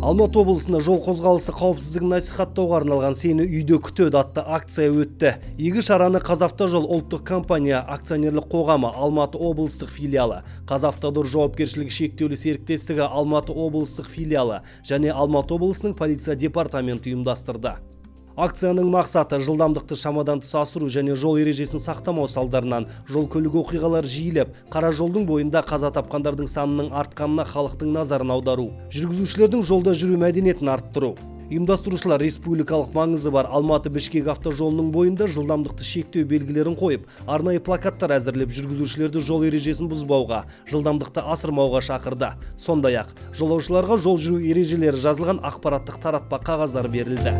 Алматы облысында жол қозғалысы қауіпсіздігін насихаттауға арналған «Сені үйде күтеді» атты акция өтті. Игі шараны Қазавтожол ұлттық компания акционерлік қоғамы Алматы облыстық филиалы, Қазавтодор жауапкершілігі шектеулі серіктестігі Алматы облыстық филиалы және Алматы облысының полиция департаменті ұйымдастырды. Акцияның мақсаты жылдамдықты шамадан тыс асыру және жол ережесін сақтамау салдарынан жол көлік оқиғалары жиілеп, қара жолдың бойында қаза тапқандардың санының артқанына халықтың назарын аудару, жүргізушілердің жолда жүру мәдениетін арттыру. Ұйымдастырушылар республикалық маңызы бар Алматы-Бішкек автожолының бойында жылдамдықты шектеу белгілерін қойып, арнайы плакаттар әзірлеп, жүргізушілерді жол ережесін бұзбауға, жылдамдықты асырмауға шақырды. Сондай-ақ, жолаушыларға жол жүру ережелері жазылған ақпараттық таратпа қағаздар берілді.